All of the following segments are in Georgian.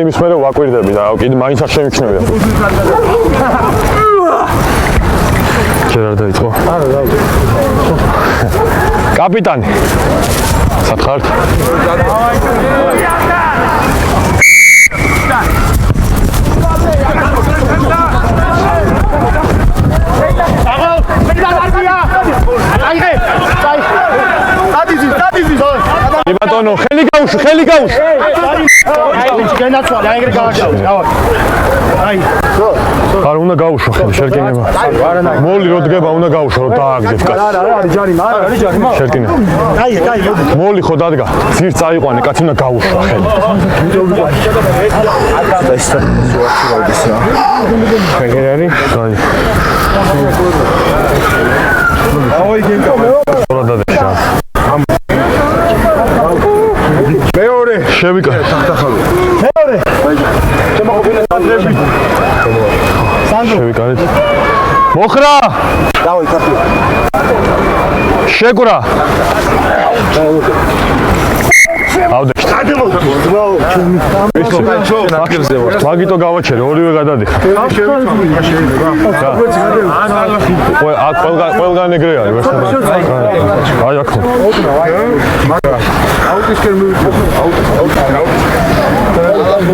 იმის მერე ვაკვირდები და კიდე მაინც არ შემიჩნევია. ჯერ არ დაიწყო? არა, დაიწყო. კაპიტანი. სათხართ? ბატონო, ხელი გაუშვი, ხელი გაუშვი. არ უნდა გაუშვო ხელი, შერკინება. მოლი რო დგება, უნდა გაუშვო, რომ დააგდეთ კაცი. შერკინება. მოლი ხო დადგა, ძირს წაიყვანე, კაცი უნდა გაუშვო ხელი. ხელი არის? აი. მეორე შევიკა მეორე შევიკარეთ მოხრა დავი კაფე შეკურა მაგიტო გავაჩერე ორივე გადადიხა ყველგან ეგრე არის აი აქ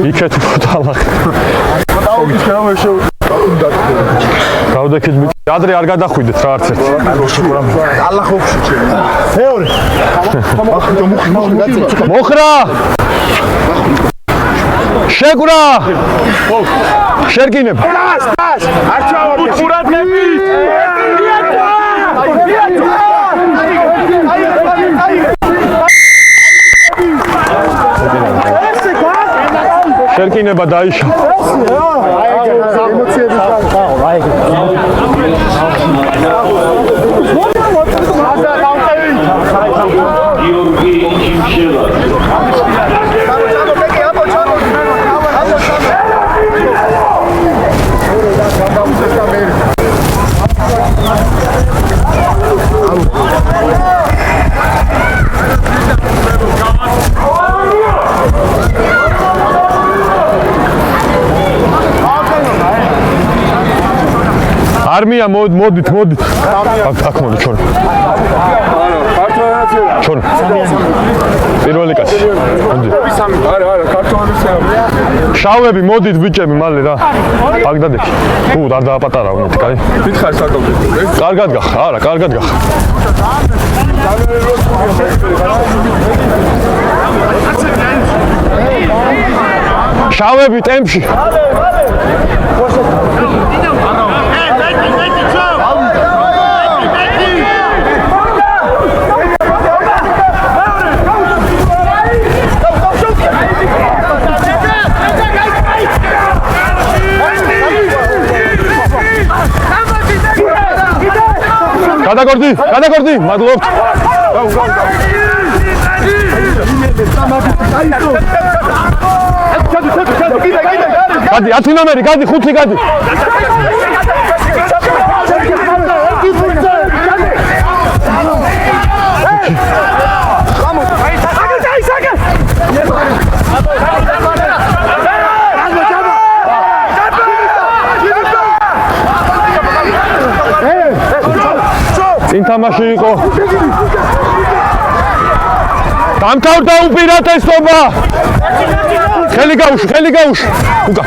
იქეთ ფუტალახ გავდექით ადრე არ გადახვიდეთ რა არც ერთ მეორე მოხრა შეკურა შერკინებ არ ჩავარდი ყურადღები შერკინება დაიშა არმია მოდით აქ მოდი ჩვენ ჩვენ პირველი კაცი მოდი არა ქართველი შავები მოდით ბიჭები მალე რა ბაგდადებში თუ არ დააპატარა უნდათ კაი მითხარ საკავშირო კარგად გახ არა კარგად გახ შავები ტემპში გადაგორდი, მადლობთ. გადი, 10 ნომერი, გადი, 5 გადი. წინ თამაში იყო. დამთავრდა უპირატესობა. ხელი გაუშვი. უკა.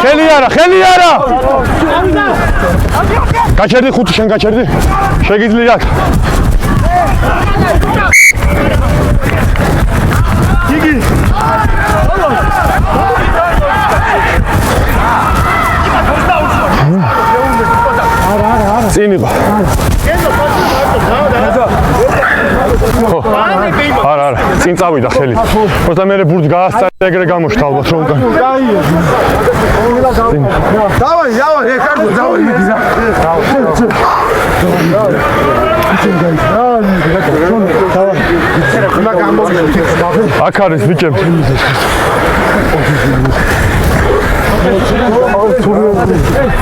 ხელი არა. გაჩერდი 5 შენ გაჩერდი. შეგიძლია. იგი. წინ იყო. არა, წინ წავიდა ხელი. просто მე ბურთს გაასწარი ეგრე გამოშთა ალბათ რომ უკან. დავაი, ეკარგო, დავაი. აქ არის ბიჭები.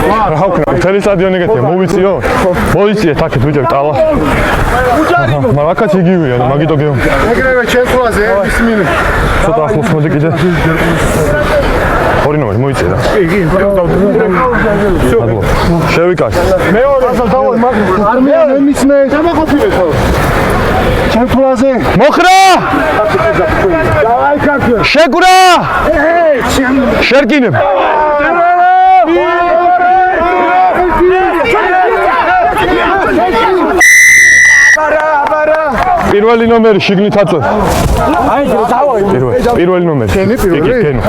რა ხოქნა, მთელი სტადიონი გეთია, მოვიწიო? მოვიწიეთ აქეთ ბიჭები, ტალა. მაგრამ აქაც იგივეა, მაგიტო გეო. ეგრევე ჩემ კლასზე, ის მინე. ცოტა ახლოს მოდი კიდე. ორი ნომერი მოიწერა. კი, შევიკარგ. მეორე დავაი მაგრამ არ მეცნე დამახოთილე ხო. ჩემფლაზე მოხრა! დავაი კაკი. შეკურა! შერკინებ. პირველი ნომერი შიგნით აწვევ. აი დავაი. პირველი ნომერი. კენი პირველი. კენი.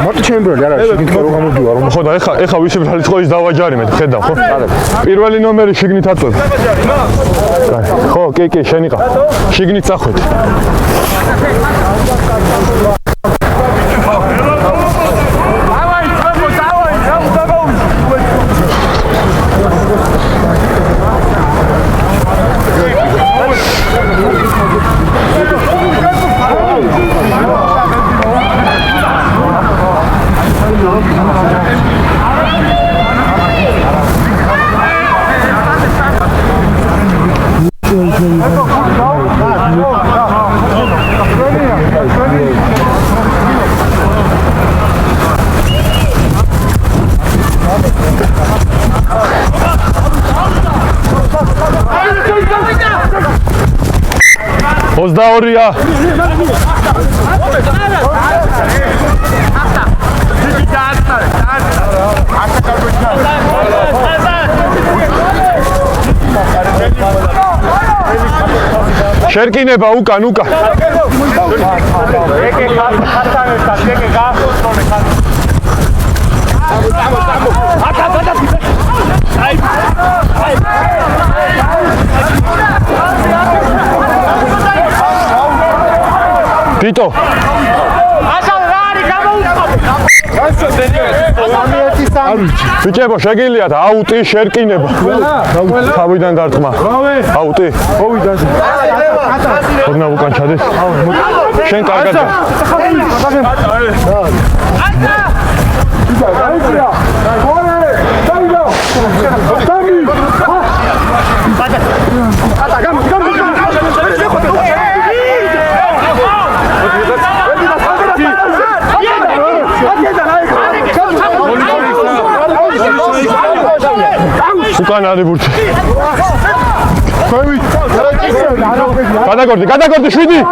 მარტო ჩემი პირველი არა შიგნით რო გამოდივა რომ ხო და ეხა ვისი ბრალიც ხო ის დავაჯარი მე ხედავ ხო? პირველი ნომერი შიგნით აწვევ. ხო, კი, შენი ყა. შიგნით წახვედი. ოცდაორია. შერკინება უკან. Tito. ბიჭებო შეგიძლიათ აუტი შერკინება. თავიდან დარტყმა. აუტი. მოვიდა. ხოდნა უკან ჩადეს. შენ კარგად. უკან არის ბურთი. გადაგორდი 7.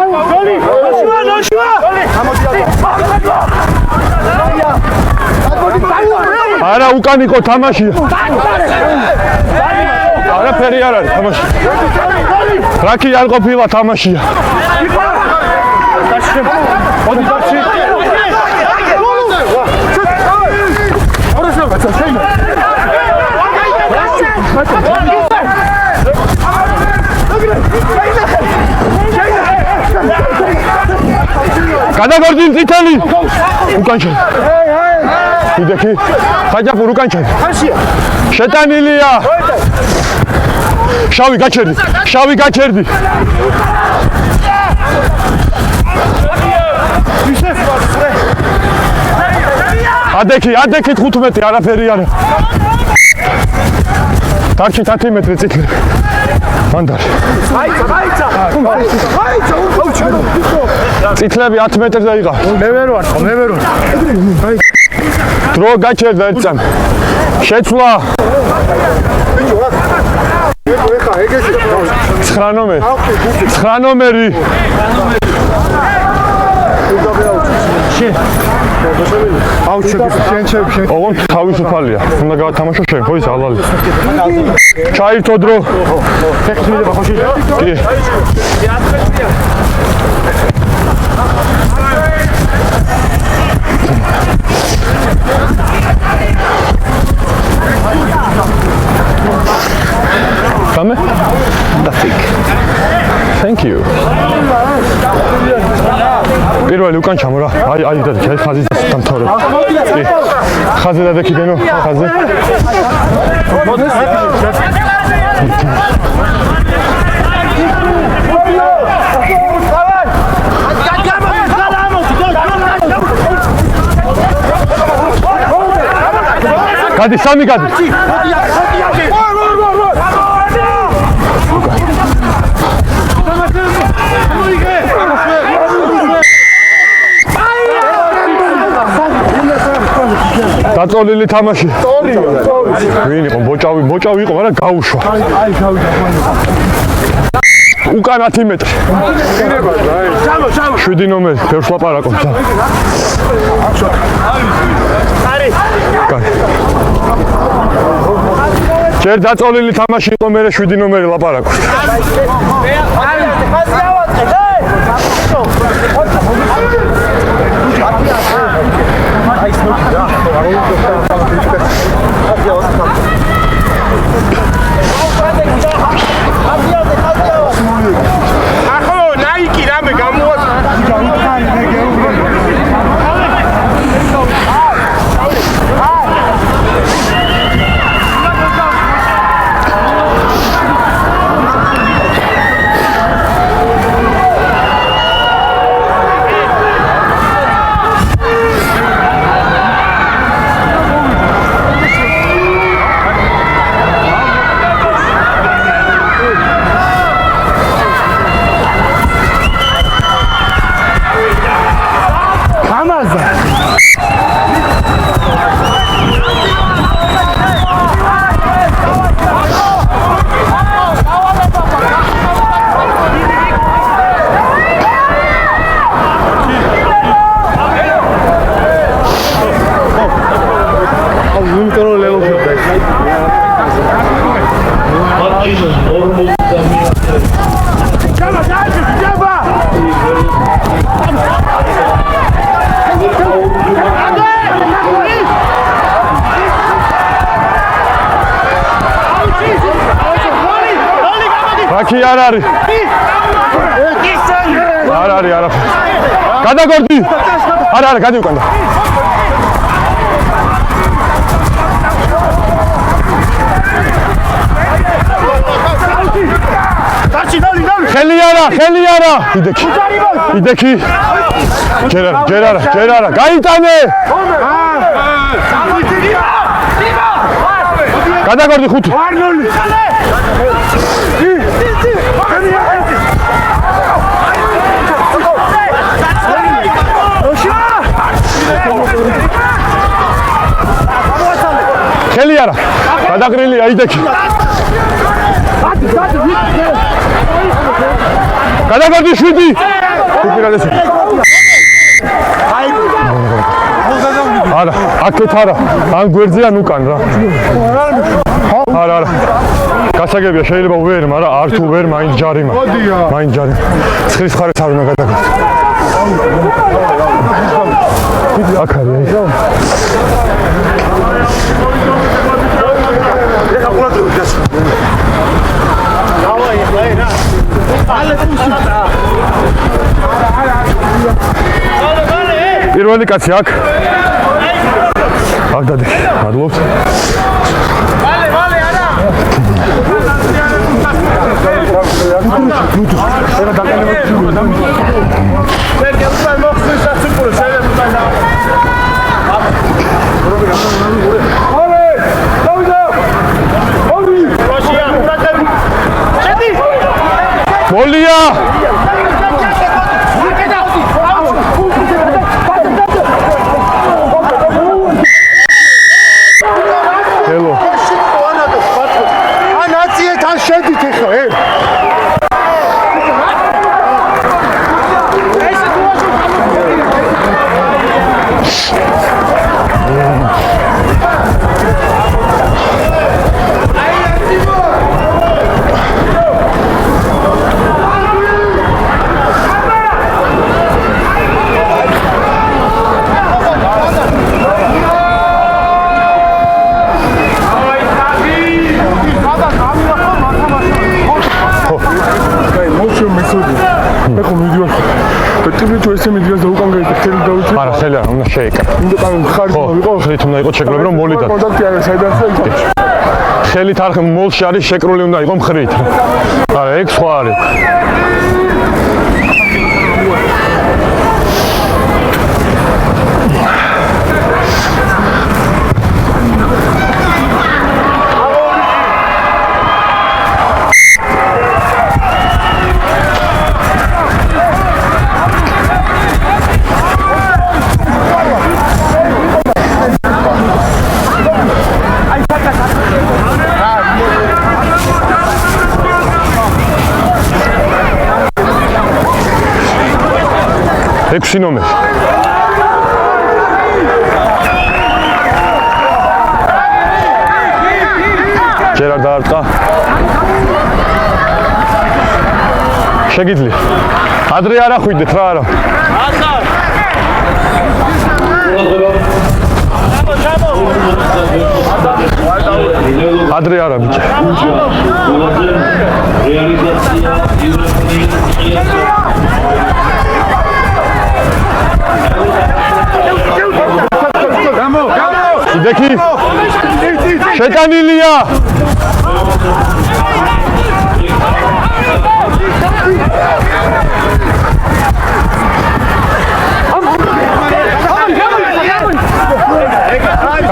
არა უკან იყო თამაშია. არაფერი არ არის თამაში. რაკი არ ყოფილა თამაშია. გადაგორდი წითელი. უკან ჩა. იდექი. ხაჯაპურ უკან ჩა. შეტანილია. შავი გაჩერდი. ადექი 15 არაფერი არა. დარჩი 10 მეტრი წითელი. მანდარი. აიცა. წითლები 10 მეტრზე იყავ. მე ვერ ვარ. დრო გაჩერდა ერთსამ. შეცვლა. 9 ნომერი. ოღონდ თავისუფალია. უნდა გავათამაშო შენ, ხო ის ალალი. ჩაირთო დრო. კი. Come? Nothing. Thank you. პირველი უკან ჩამორა. აი და ხაზი დამთავრდა. კი. ხაზი დადეკიდენო, ხაზი. გადი სამი გადი. დაწოლილი თამაში. ვინ იყო? ბოჭავი იყო, მაგრამ გაუშვა. უკან 10 მეტრი. 7 ნომერი, ფერს ლაპარაკობს. ჯერ დაწოლილი თამაში იყო, მე 7 ნომერი ლაპარაკობს. Raki arari. Arari. Kada gordi. Arari, kadi ukanda. Heliara. İdeki. Gerara. Gaitane. Kada gordi kutu. Heliara. Kadagrilli aideki. Kadagordi şudi. Kupirades. Ara, aket ara. An გვერდზეან უკან რა. არა. გასაგებია შეიძლება ვერ, მაგრამ არ თუ ვერ მაინც ჯარიმა. მაინც ჯარი. ცხრის ხარეს არ უნდა გადაგა. აქ არის. პირველი კაცი აქ. აქ დადი. მადლობთ. Mollia! Hello. Anație ta ședi te xo, e. არა, ხელი არ უნდა შეეკრა. ხლით უნდა იყოს შეკრული, რომ მოლიდათ. ხელით არ მოლში არის შეკრული უნდა იყოს მხრით. არა, ეგ სხვა არის. 6 ნომერი. ჯერ არ დაარტყა. შეგიძლია. ადრე არ ახვიდეთ რა არა. ადრე არა ბიჭო. იდექი შეტანილია.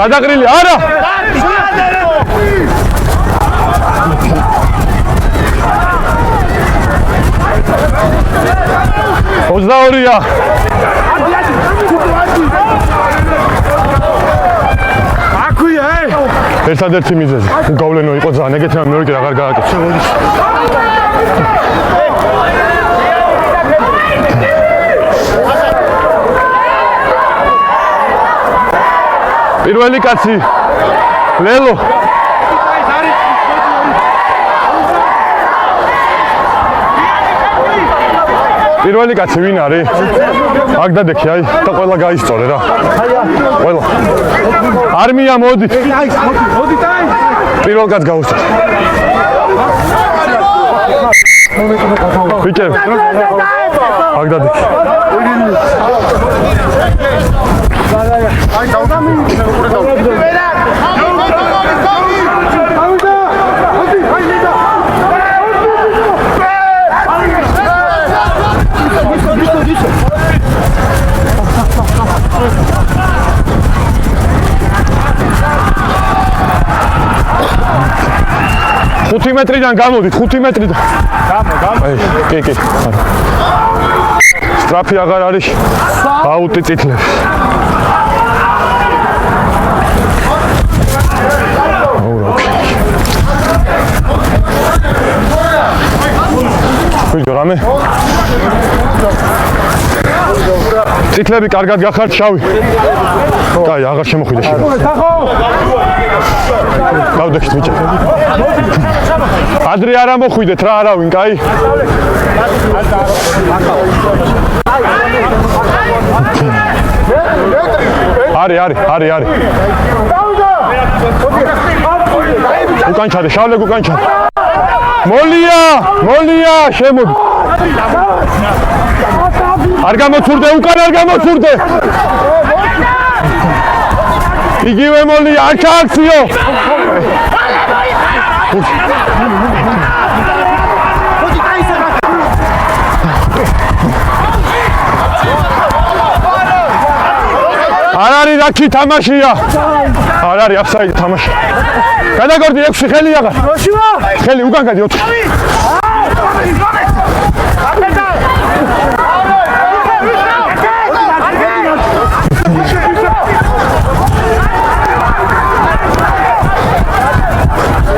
გადაყრილი არა. ოცდაორია. აქვია ერთადერთი მიზეზი გავლენო იყო ძალიან ეგეთი ამ მეორე კი აღარ გააკეთე. პირველი კაცი ლელო პირველი კაცი ვინ არის? აქ დადექი აი და ყველა გაისწორე რა. ყველა. არმია მოდი. მოდი დაი. პირველ კაც გავუსწრე. ბიჭო. აქ დადექი. აი დავდამი. ხუთი მეტრიდან გამოდით, 5 მეტრიდან. გამო. კი. სტრაფი აღარ არის. აუტი წითლებს. ვიჯო რამე? წითლები კარგად გახართ შავი. კაი, აღარ შემოხვიდე შენ. გავდექით ბიჭო. ადრე არ ამოხვიდეთ რა არავინ, კაი? არის. უკან ჩადე, შავლე უკან ჩადე. მოლია, შემოდი. არ გამოცურდე, უკან არ გამოცურდე. იგივე მოლია, არ ჩააქციო. არ არის რაკი თამაშია. არ არის აფსაიდი თამაში. გადაგორდი 6 ხელი აღარ. ხელი უკან გადი 4.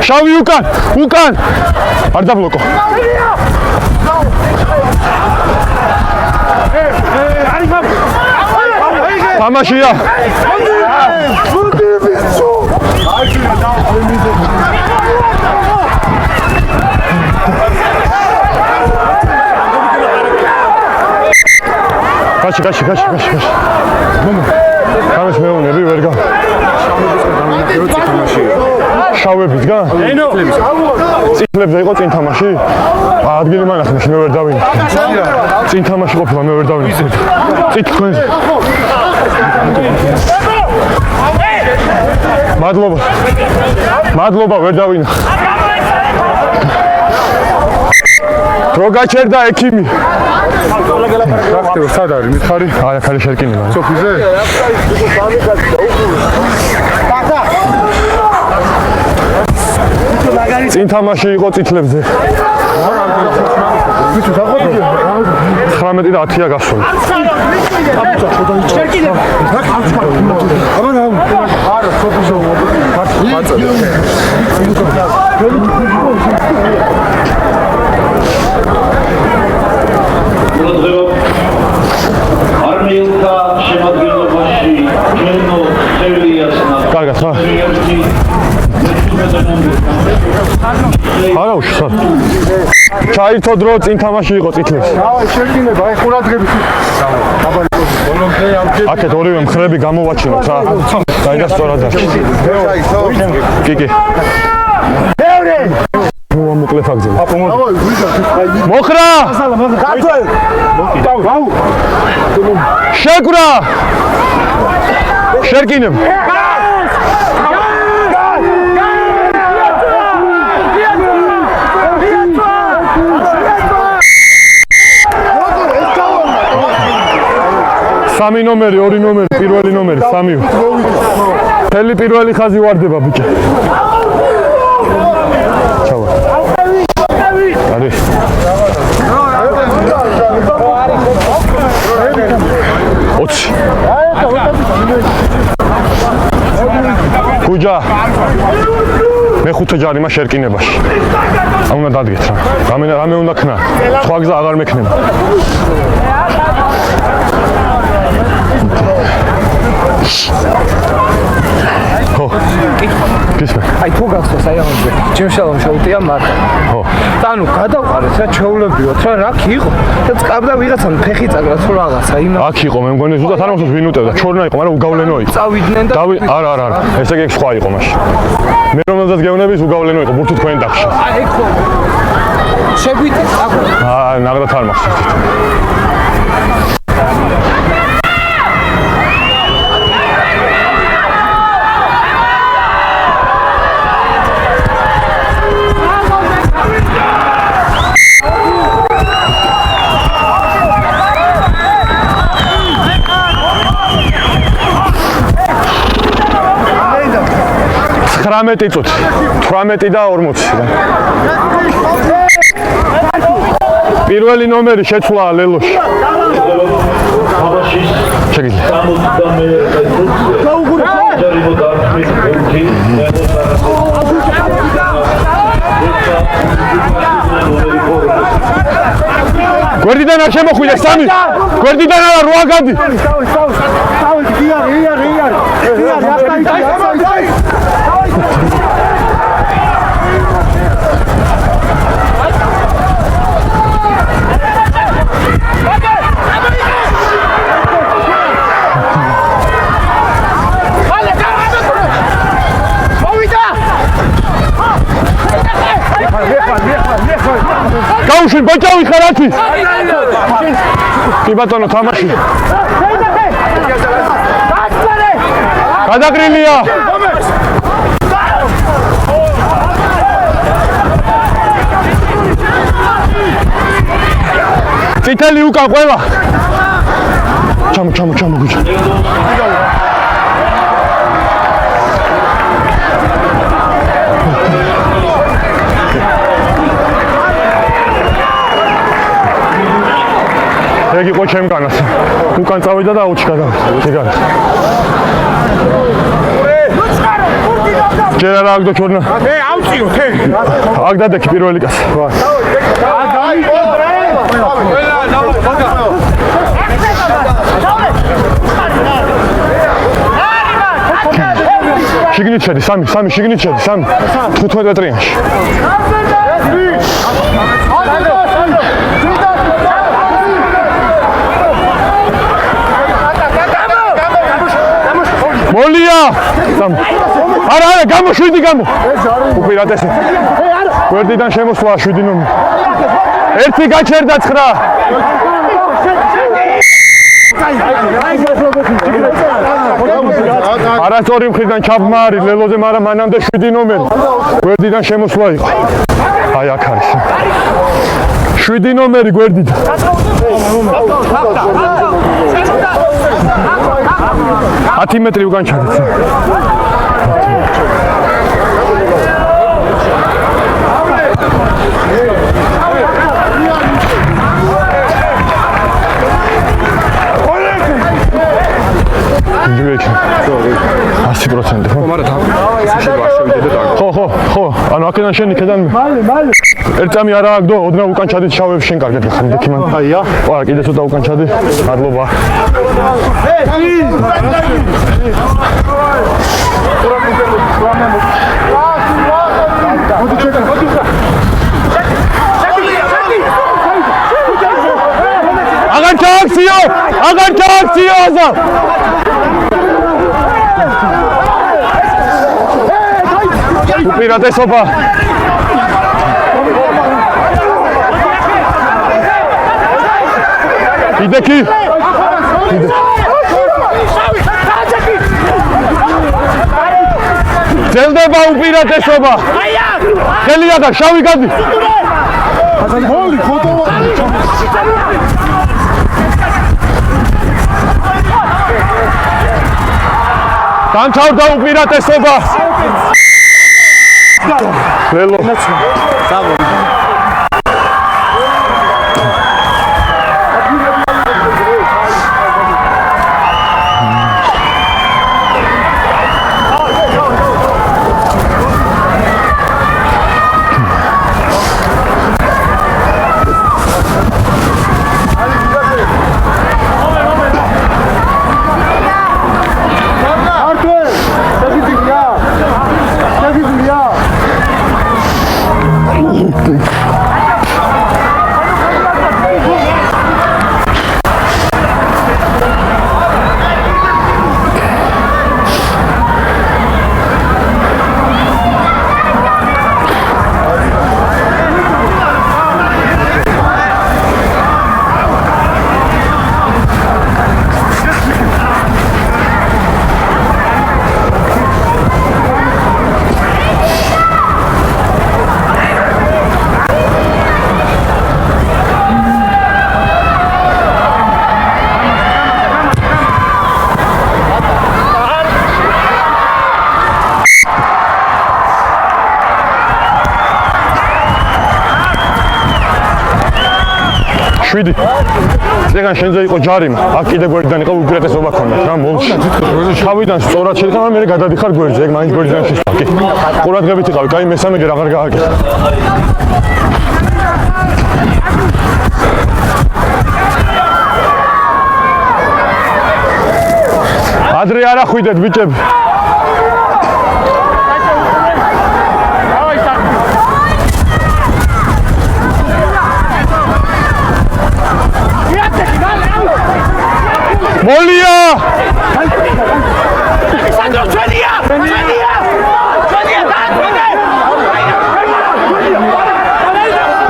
შავი უკან. არ დაბლოკო. თამაშია. გაში. მომო. თამაში მეუნები ვერ გა. შავებისგან? წითლებზე იყო წინ თამაში? ადგილი მანახნეს მე ვერ დავინე. წინ თამაში ყოფილა მე ვერ დავინე. წით თქვენზე. მადლობა ვერ დავინე. რო გაჩერდა ექიმი. სად არის მითხარი? აი აქ არის შერკინება. სოფიზე? წინ თამაში იყო წითლებზე. 19 და 10-ია გასული. კარგად ხარ? არა უშო. ჩაირთო დრო წინ თამაში იყო წითლებს. შეგინება აი ყურადღებით. აქეთ ორივე მხრები გამოვაჩინოთ რა. დაიდა სწორად არ. კი. მოკლე ფაგზე. მოხრა! შეკვრა! შერკინებ. სამი ნომერი, ორი ნომერი, პირველი ნომერი, სამი. თელი პირველი ხაზი ვარდება ბიჭო. ჩავა. არი. ოჩი. გუჯა. მეხუთე ჯარიმა შერკინებაში. უნდა დადგეთ რა. რამე უნდა ქნა. სხვა გზა აღარ მექნება. ხო. კისმე. აი თუ გახსოვს აი ამაზე. ჯიმშალომ შეუტია მათ. ხო. და ანუ გადავყარეთ რა ჩეულებიოთ რა რა იყო. და წკაბდა ვიღაცამ ფეხი წაგრა თუ რაღაცა იმ აქ იყო მე მგონი ზუსტად არ მომწონს ვინ უტევდა ჩორნა იყო მაგრამ უგავლენო იყო წავიდნენ და არა ესე იგი სხვა იყო მაშინ მე რომელზეც გევნების უგავლენო იყო ბურთი თქვენ დახშა აი ხო შეგვიტი ნაღდათ არ მახსოვს რამეტი წუთი 18 და 40 პირველი ნომერი შეცვლა ლელოში შეგიძლია გვერდიდან არ შემოხვიდა სამი გვერდიდან არა 8 გადი გაუშვი ბოჭავი ხარათი კი ბატონო თამაში გადაგრილია წითელი უკან ყველა ჩამო გუჯა ეგ იყო ჩემკანას უკან წავიდა და აუჩი გადავიდა ეგარი ჯერ არა აგდო ჩორნა ავწიო თე აგ დადექი პირველი კაცი შიგნით შედი სამი შიგნით შედი 15 მეტრიანში მოლია არა გამოშვიდი უპირატესი გვერდიდან შემოსვლა 7 ნომერი ერთი გაჩერდა 9 არასწორი მხრიდან ჩაბმარი ლელოზე მაგრამ მანამდე 7 ნომერი გვერდიდან შემოსვლა იყო აი აქ არის 7 ნომერი გვერდიდან 10 მეტრი უკან ჩადეთ ხო, ანუ აქედან შენ იქიდან მალე. ერთ წამი არა აგდო, ოდნავ უკან ჩადით შავებს შენ კარგად ხარ დექიმან. აია. ვა, კიდე ცოტა უკან ჩადი. მადლობა. აღარ ჩააქციო, აზა. უპირატესობა. იდექი. ძელდება უპირატესობა. ხელი აღარ, შავი გადი. მოდი, ხოტოვა. დამთავრდა უპირატესობა. ლელო. შვიდი. ეგან შენზე იყო ჯარიმა. აქ კიდე გვერდიდან იყო უპირატესობა ქონდა. რა მოლში. შავიდან სწორად შეიხარ, მე გადადიხარ გვერდზე. ეგ მაინც გვერდიდან შეშვა. კი. ყურადღებით იყავი. კაი მესამე გერ აღარ გააკეთე. ადრე არ ახვიდეთ ბიჭები. მოლია! სანდრო ჩვენია!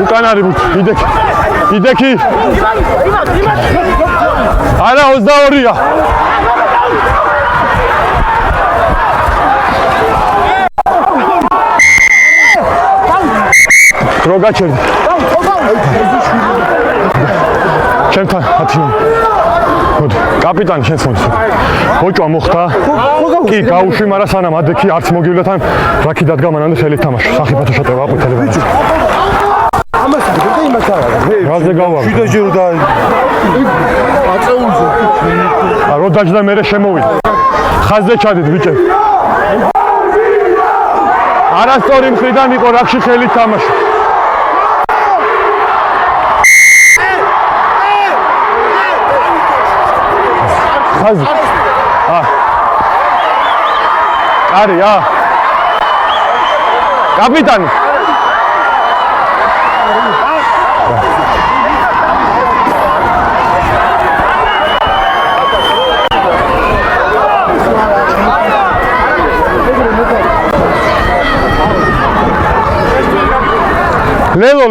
უკან არის იდექი. არა 22-ია. რო გაჩერდი. ჩემთან ათინო. მოდი, კაპიტანი შენს მოდი. ბოჭვა მოხდა. კი, გაუშვი, მაგრამ სანამ ადექი არც მოგივლა თან რაკი დადგა მანამდე ხელით თამაში. სახიფათო შეტევა აყვითელება. ამას არ იმას არა. რაზე გავარ. შვიდაჯერ და აწეულზე. რო დაჯდა მე შემოვიდა. ხაზზე ჩადით ბიჭები. არასწორი მხრიდან იყო რაკში ხელით თამაში. ხაზი. არია. კაპიტანი.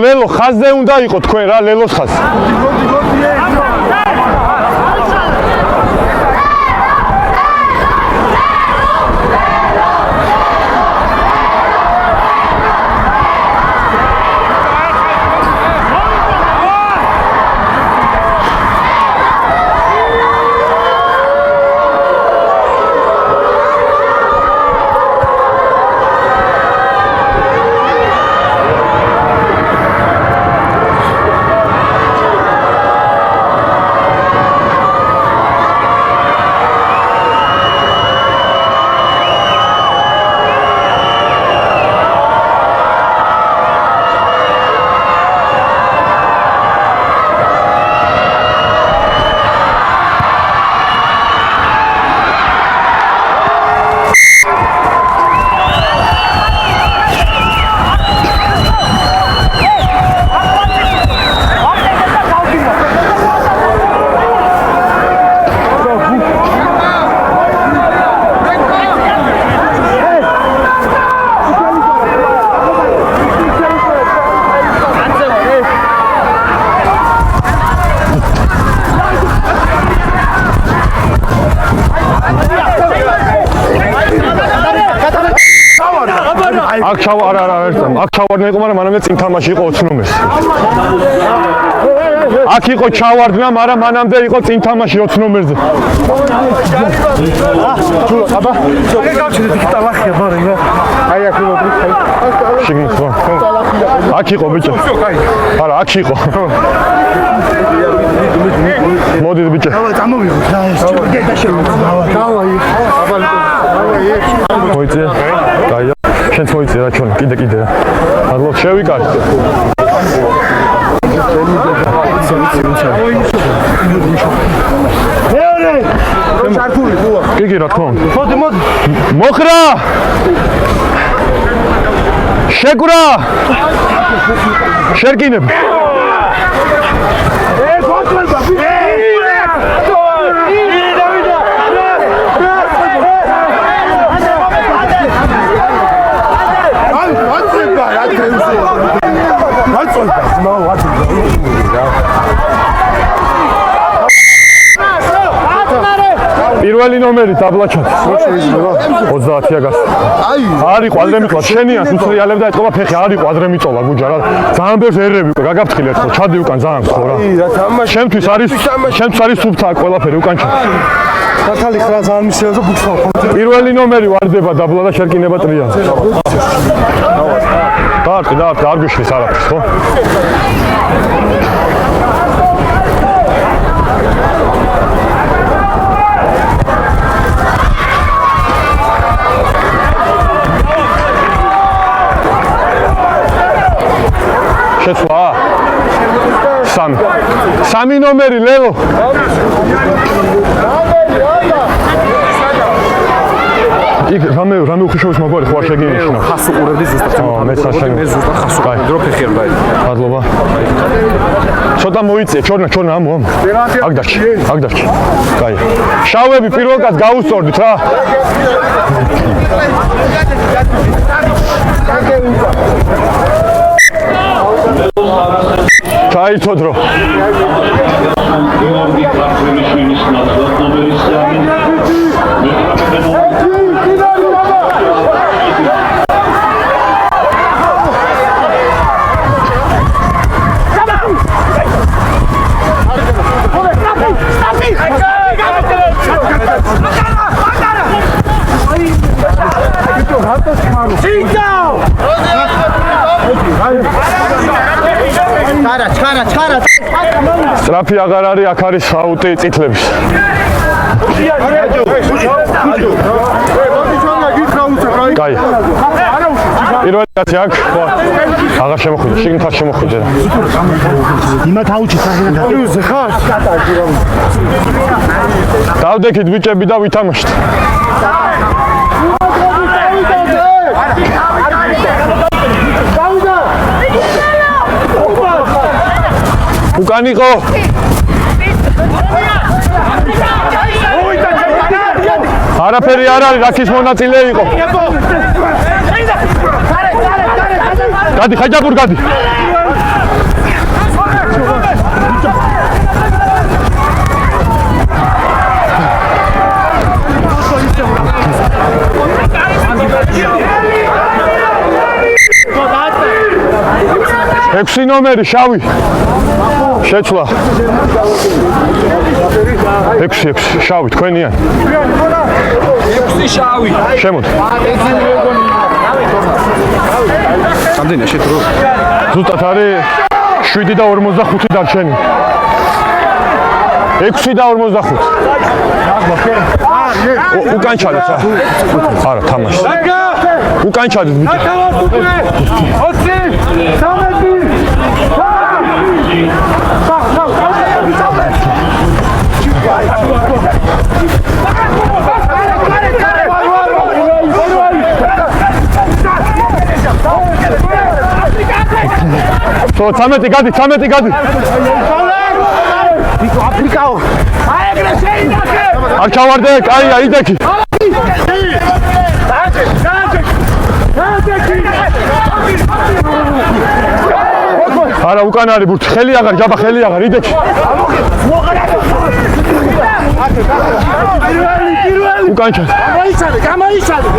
ლელო, ხაზზე უნდა იყო თქვენ რა, ლელოს ხაზი. აქ ჩავარ არა ერთად. აქ ჩავარდნა იყო, მაგრამ მანამდე წინ თამაში იყო 20 ნომერს. აქ იყო ჩავარდნა, მაგრამ მანამდე იყო წინ თამაში 20 ნომერზე. აბა, გავჩერდი ტალახია ბარია. აი აქ მოდი. შიგნით ხო? აქ იყო ბიჭო. არა, აქ იყო. მოდით ბიჭო. დავა წამოვიღოთ რა ეს. და შემოვა. დავაი. აბა, მოიწე. გაია. შენც მოიწე რა ჩონი, კიდე რა. მადლობ, შევიკარეთ. მეორე. შარფული ხო? კი, რა თქმა უნდა. მოდი. მოხრა! შეკვრა! შერკინებ. პირველი ნომერი დაბლაჩად 30-ია გას. არ იყო ადრე მიწვა შენიანს უცრიალებდა ეთყობა ფეხი არ იყო ადრე მიწოლა გუჯა რა ძალიან ბევრს ერები უკვე გაგაფრთხილე ხო ჩადი უკან ძალიან ხო რა შემთვის არის სუფთა ყველაფერი უკან ჩა ქართალი ხრა ძალიან მისიაძო ბუქსავ პირველი ნომერი ვარდება დაბლა და შერკინება ტრიალს დაარტყი არ გიშლის არაფერს ხო შეცვლა სამი ნომერი ლევო იქ რამე უხიშოვის მაგვარი ხო არ შეგინიშნა ხას უყურებდი ზუსტად მე ზუსტად ხას უყურებდი დრო ფეხი არ დაი მადლობა ცოტა მოიწე ჩორნა ამო აქ დარჩი კაი შავები პირველ კაც გაუსწორდით რა ჩაითო დრო ჩარა სტრაფი აღარ არის აქ არის აუტი წითლების კაი პირველი კაცი აქ აღარ შემოხვიდე შიგნით არ შემოხვიდე იმათ აუჩი საღირად ხარ დავდექით ბიჭები და ვითამაშეთ უკან იყო არაფერი არ არის რაქის მონაწილე იყო გადი ხაჯაპურ გადი ექვსი ნომერი შავი შეცვლა 6 შავი თქვენია 6 შავი შემოდი ამდენია შეთრო ზუსტად არის 7 და 45 დარჩენი 6 და 45 უკან ჩადეთ არა თამაში უკან ჩადეთ ბიჭო 13 გადი აფრიკაო აი ეგრე შეიძლება არ ჩავარდე კაია იდექი არა უკან არის ბურთი ხელი აღარ ჯაბა ხელი აღარ იდექი პირველი უკან ჩა გამოიცადე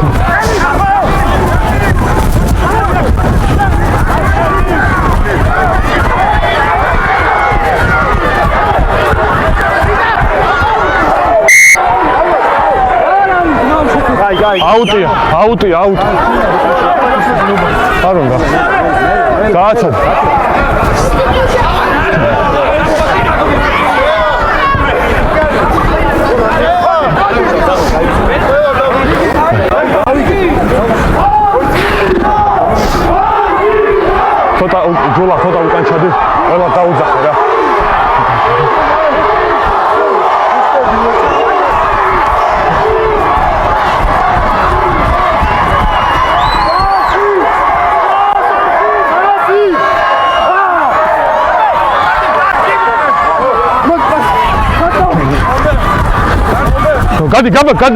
აუტია. არ უნდა. დააცად. ჯოლა ხოდა უკან ჩადი, ყველა დაუძახე რა.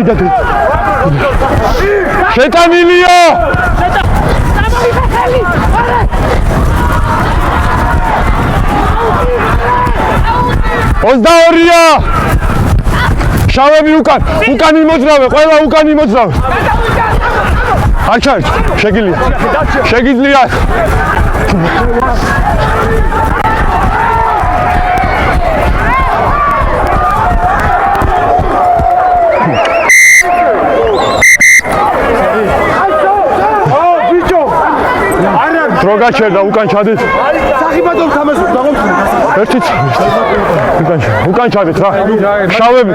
გადი. შეტანილია! ოცდაორია! შავები უკან იმოძრავე, ყველა უკან იმოძრავე. არ ჩაერთ, შეგიძლია. დრო გაჩერდა, უკან ჩადით. სახიბადო თამაშობს დაღომხმი. ერთით. უკან ჩადით რა. შავები.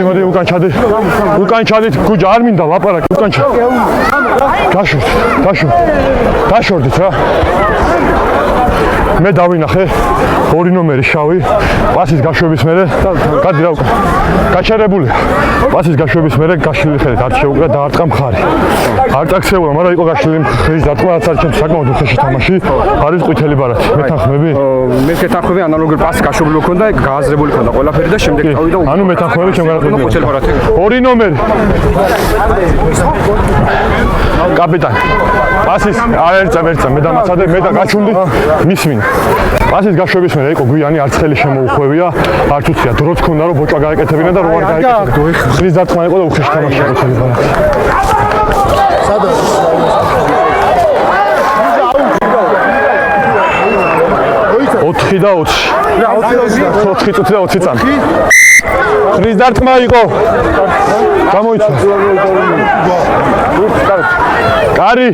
მოდი უკან ჩადით. გუჯა არ მინდა ლაპარაკი, უკან ჩადით. დაშორდით რა. მე დავინახე 2 ნომერი შავი, პასის გაშვების მერე, გადი რა უკან. გაჩერებული. პასის გაშვების მერე გაშლილი ხედით, არ შეუკრა დაარტყა მხარი. არ ტაქსეულა, მაგრამ იყო გაშლილი ხეის დარტყმა, რაც არის ჩემს საკმაოდ უხეში თამაში. არის ყვითელი ბარათი. მეთანხმები? მე მეთანხმები ანალოგური პასი გაშვებული მქონდა, გააზრებული მქონდა ყველაფერი და შემდეგ წავიდა. ანუ მეთანხმები ჩემ განაცხადია. ყვითელი ბარათი. 2 ნომერი. კაპიტანი. პასის არ ერწა, მე დამაცადე, მე და გაჩუნდი მისმინა. პასის გაშვების მერე იყო გვიანი არცხელი შემოუხვევია, არც უცია დროც ქონდა რომ ბოჭვა გაეკეთებინა და რო არ გაეკეთებინა. ხრის დარტყმა იყო და უხეში თამაში ყვითელი ბარათი. ოთხი და 20. 4 წუთი და 20 წამი. ხრის დარტყმა იყო. გამოიცა. კარი.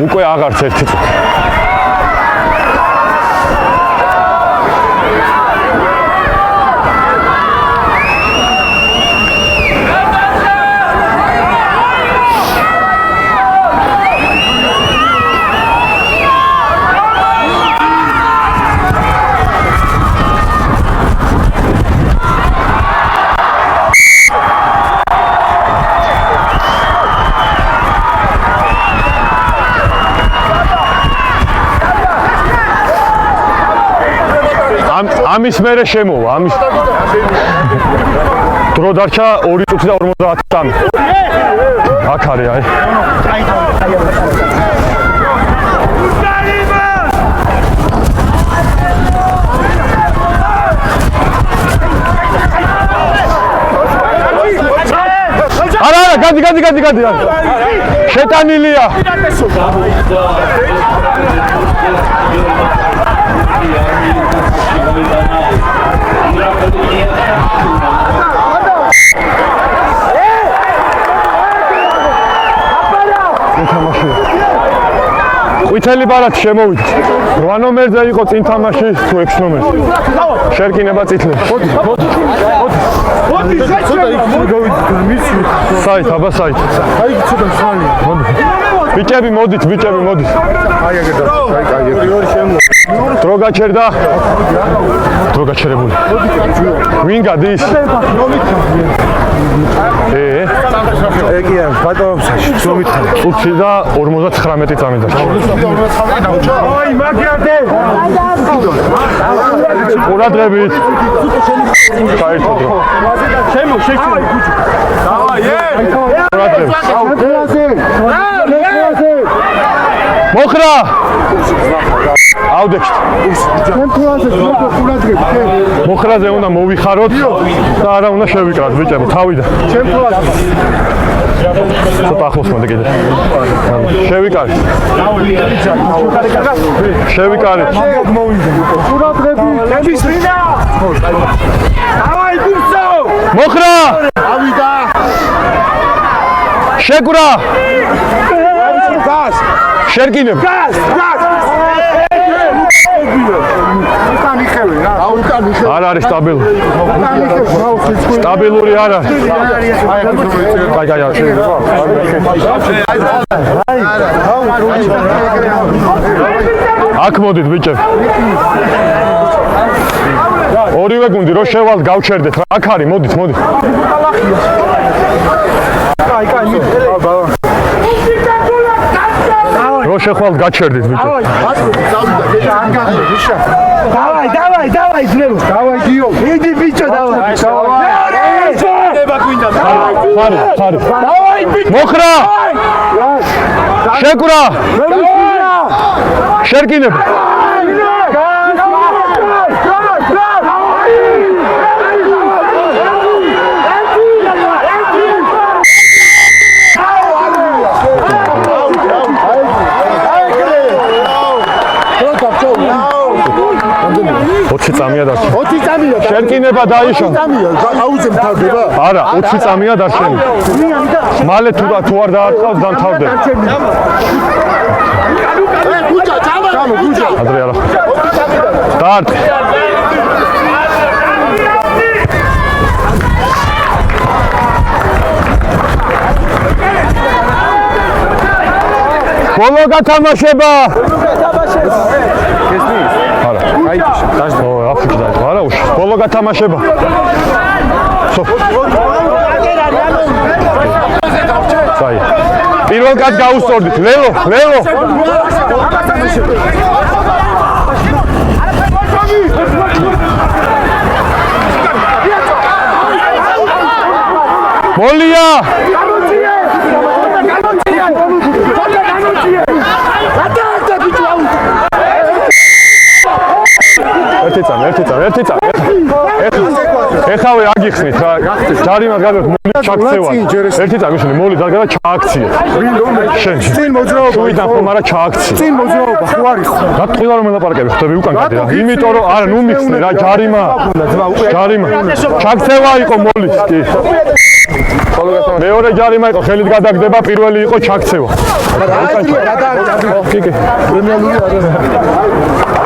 უკვე აღარც ერთი წუთი. ამის მერე შემოვა, ამის დრო დარჩა 2 წუთი და 50 წამი. აქ არის აი. არა, გადი. შეტანილია. ყვითელი ბარათი შემოვიდა. 8 ნომერზე იყო წინ თამაში, თუ 6 ნომერზე. შერკინება წითლები. მოდი, ცოტა იქ გავიდეთ, მისვით. საით, აბა საით. აი ცოტა ხალია. ბიჭები მოდით. აი აგერდა. აი. დრო გაჩერდა. დრო გაჩერებული. ვინ გადის? ეგია, ბატონო, წუთი და 59 წამი დარჩა. აი მაგიარდე. ყურადღებით. გაერთოდ რომ. შემო შეჭრა. მოხრა ავდექით მოხრაზე უნდა მოვიხაროთ და არა უნდა შევიკრათ ბიჭებო თავიდან ცოტა ახლოს მოდი კიდე შევიკარეთ მოხრა ავიდა შეკვრა გას შერკინებ არ არის სტაბილური არ არის აქ მოდით ბიჭები ორივე გუნდი რო შევალთ გავჩერდეთ აქ არის მოდით რო შეხვალთ გაჩერდით ბიჭო. დავაი ძლებო. დავაი გიო. იდი ბიჭო დავაი. ხარი. მოხრა. შეკვრა. შერკინებ. წამია დარჩა. 20 წამია. შერკინება დაიშვა. აუძე მთავრდება? არა, 20 წამია დარჩენი. მალე თუ არ დაარტყავს დამთავრდება. გუჯა, ჩამო, გუჯა. ადრე არა. დარტ. ბოლო გათამაშება. არა უშ ბოლო გათამაშება საი პირველ კაც გაუსწორდით ლელო მოლია ერთი წამი. ეხავე აგიხსნით რა. ჯარიმად გადავთ მოლი ჩაქცევა. ერთი წამი შენი მოლი დაგა ჩააქციე. შენ წინ მოძრაობა. შუიდან ხომ არა ჩააქციე. წინ მოძრაობა ხო არის ხო? რა ტყილა რომ ელაპარაკები ხდები უკან კიდე რა. იმიტომ რომ არა ნუ მიხსნე რა ჯარიმა. ჩაქცევა იყო მოლის კი. მეორე ჯარიმა იყო ხელით გადაგდება პირველი იყო ჩაქცევა. კი. პრემიალური არა.